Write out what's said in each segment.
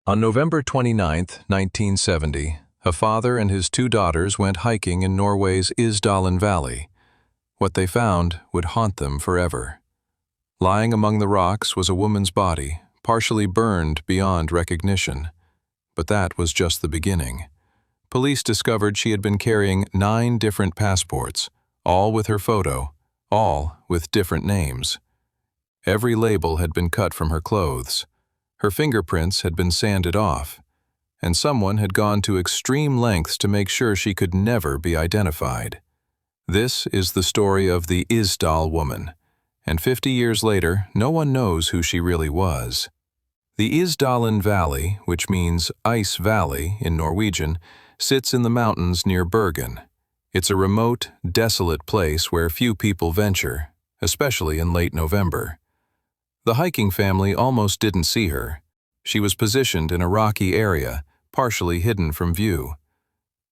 On November 29, 1970, a father and his two daughters went hiking in Norway's Isdalen Valley. What they found would haunt them forever. Lying among the rocks was a woman's body, partially burned beyond recognition. But that was just the beginning. Police discovered she had been carrying 9 different passports, all with her photo, all with different names. Every label had been cut from her clothes. Her fingerprints had been sanded off, and someone had gone to extreme lengths to make sure she could never be identified. This is the story of the Isdal Woman, and 50 years later, no one knows who she really was. The Isdalen Valley, which means Ice Valley in Norwegian, sits in the mountains near Bergen. It's a remote, desolate place where few people venture, especially in late November. The hiking family almost didn't see her. She was positioned in a rocky area, partially hidden from view.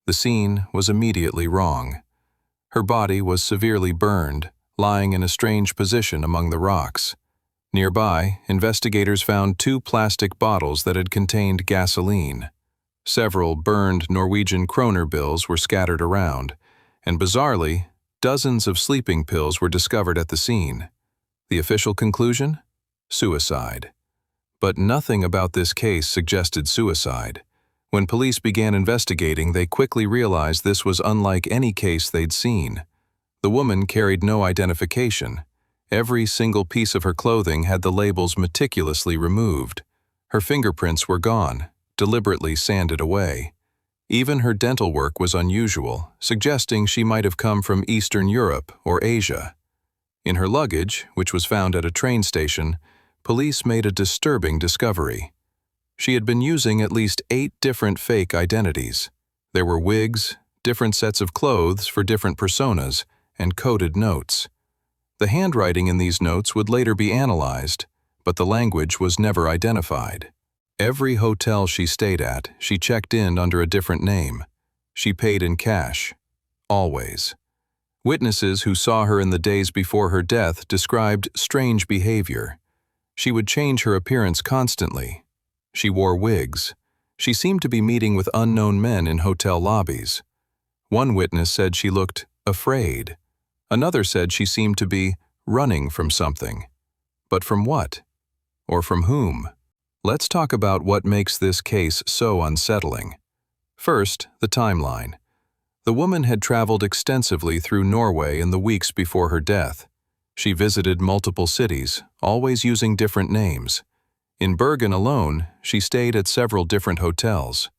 The scene was immediately wrong. Her body was severely burned, lying in a strange position among the rocks. Nearby, investigators found 2 plastic bottles that had contained gasoline. Several burned Norwegian kroner bills were scattered around, and bizarrely, dozens of sleeping pills were discovered at the scene. The official conclusion? Suicide. But nothing about this case suggested suicide. When police began investigating, they quickly realized this was unlike any case they'd seen. The woman carried no identification. Every single piece of her clothing had the labels meticulously removed. Her fingerprints were gone, deliberately sanded away. Even her dental work was unusual, suggesting she might have come from Eastern Europe or Asia. In her luggage, which was found at a train station, police made a disturbing discovery. She had been using at least 8 different fake identities. There were wigs, different sets of clothes for different personas, and coded notes. The handwriting in these notes would later be analyzed, but the language was never identified. Every hotel she stayed at, she checked in under a different name. She paid in cash. Always. Witnesses who saw her in the days before her death described strange behavior. She would change her appearance constantly. She wore wigs. She seemed to be meeting with unknown men in hotel lobbies. One witness said she looked afraid. Another said she seemed to be running from something. But from what? Or from whom? Let's talk about what makes this case so unsettling. First, the timeline. The woman had traveled extensively through Norway in the weeks before her death. She visited multiple cities, always using different names. In Bergen alone, she stayed at several different hotels.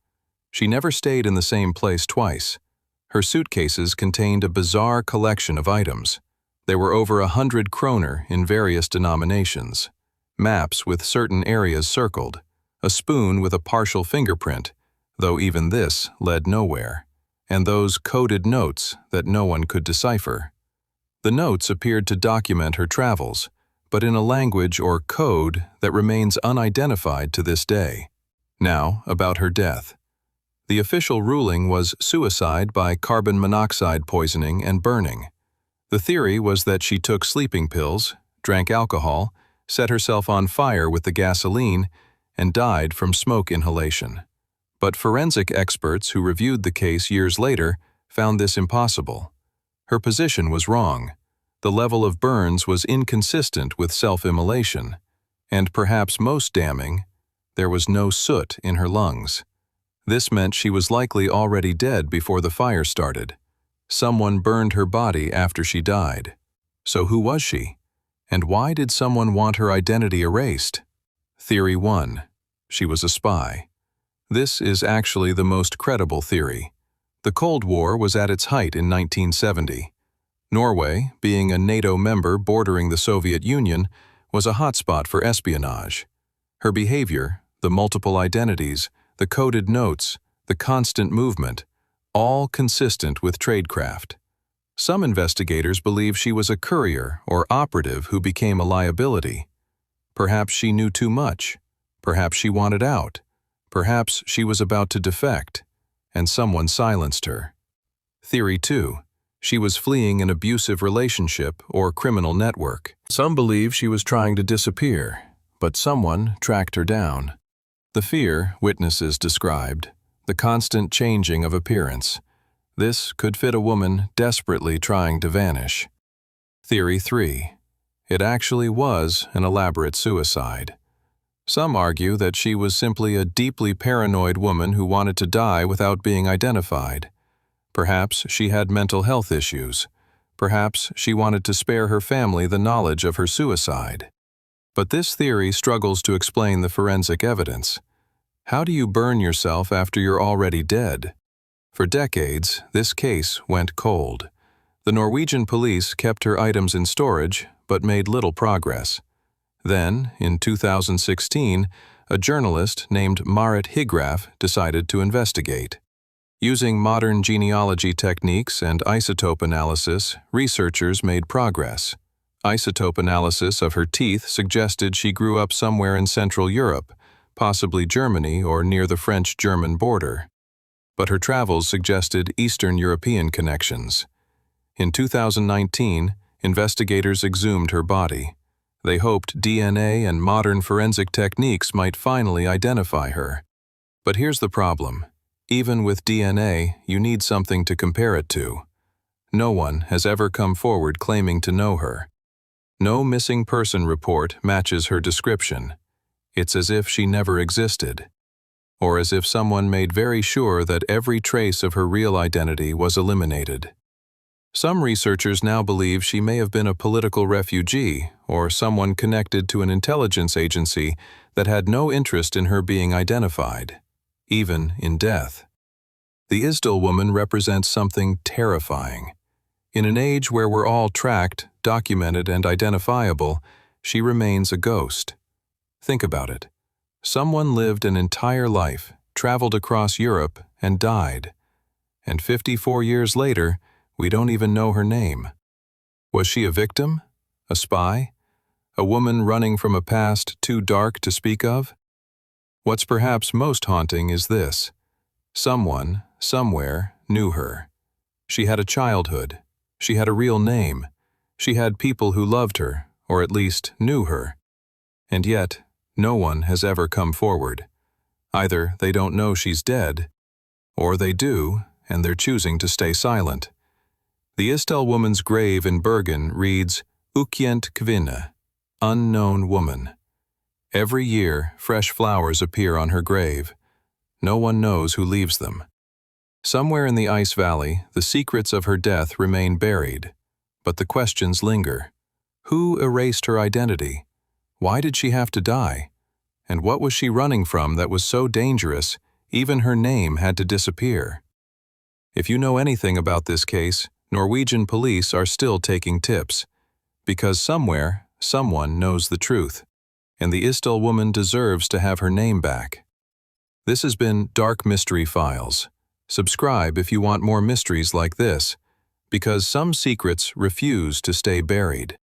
She never stayed in the same place twice. Her suitcases contained a bizarre collection of items. There were over 100 kroner in various denominations, maps with certain areas circled, a spoon with a partial fingerprint, though even this led nowhere, and those coded notes that no one could decipher. The notes appeared to document her travels, but in a language or code that remains unidentified to this day. Now, about her death. The official ruling was suicide by carbon monoxide poisoning and burning. The theory was that she took sleeping pills, drank alcohol, set herself on fire with the gasoline, and died from smoke inhalation. But forensic experts who reviewed the case years later found this impossible. Her position was wrong. The level of burns was inconsistent with self-immolation. And perhaps most damning, there was no soot in her lungs. This meant she was likely already dead before the fire started. Someone burned her body after she died. So who was she? And why did someone want her identity erased? Theory 1. She was a spy. This is actually the most credible theory. The Cold War was at its height in 1970. Norway, being a NATO member bordering the Soviet Union, was a hotspot for espionage. Her behavior, the multiple identities, the coded notes, the constant movement, all consistent with tradecraft. Some investigators believe she was a courier or operative who became a liability. Perhaps she knew too much. Perhaps she wanted out. Perhaps she was about to defect, and someone silenced her. Theory 2. She was fleeing an abusive relationship or criminal network. Some believe she was trying to disappear, but someone tracked her down. The fear, witnesses described, the constant changing of appearance. This could fit a woman desperately trying to vanish. Theory 3. It actually was an elaborate suicide. Some argue that she was simply a deeply paranoid woman who wanted to die without being identified. Perhaps she had mental health issues. Perhaps she wanted to spare her family the knowledge of her suicide. But this theory struggles to explain the forensic evidence. How do you burn yourself after you're already dead? For decades, this case went cold. The Norwegian police kept her items in storage, but made little progress. Then, in 2016, a journalist named Marit Higraf decided to investigate. Using modern genealogy techniques and isotope analysis, researchers made progress. Isotope analysis of her teeth suggested she grew up somewhere in Central Europe, possibly Germany or near the French-German border. But her travels suggested Eastern European connections. In 2019, investigators exhumed her body. They hoped DNA and modern forensic techniques might finally identify her. But here's the problem. Even with DNA, you need something to compare it to. No one has ever come forward claiming to know her. No missing person report matches her description. It's as if she never existed. Or as if someone made very sure that every trace of her real identity was eliminated. Some researchers now believe she may have been a political refugee or someone connected to an intelligence agency that had no interest in her being identified, even in death. The Isdal Woman represents something terrifying. In an age where we're all tracked, documented, and identifiable, she remains a ghost. Think about it. Someone lived an entire life, traveled across Europe, and died. And 54 years later, we don't even know her name. Was she a victim? A spy? A woman running from a past too dark to speak of? What's perhaps most haunting is this. Someone, somewhere, knew her. She had a childhood. She had a real name. She had people who loved her, or at least knew her. And yet, no one has ever come forward. Either they don't know she's dead, or they do, and they're choosing to stay silent. The Isdal Woman's grave in Bergen reads, Ukjent kvinne, unknown woman. Every year, fresh flowers appear on her grave. No one knows who leaves them. Somewhere in the ice valley, the secrets of her death remain buried, but the questions linger. Who erased her identity? Why did she have to die? And what was she running from that was so dangerous, even her name had to disappear? If you know anything about this case, Norwegian police are still taking tips. Because somewhere, someone knows the truth. And the Isdal Woman deserves to have her name back. This has been Dark Mystery Files. Subscribe if you want more mysteries like this, because some secrets refuse to stay buried.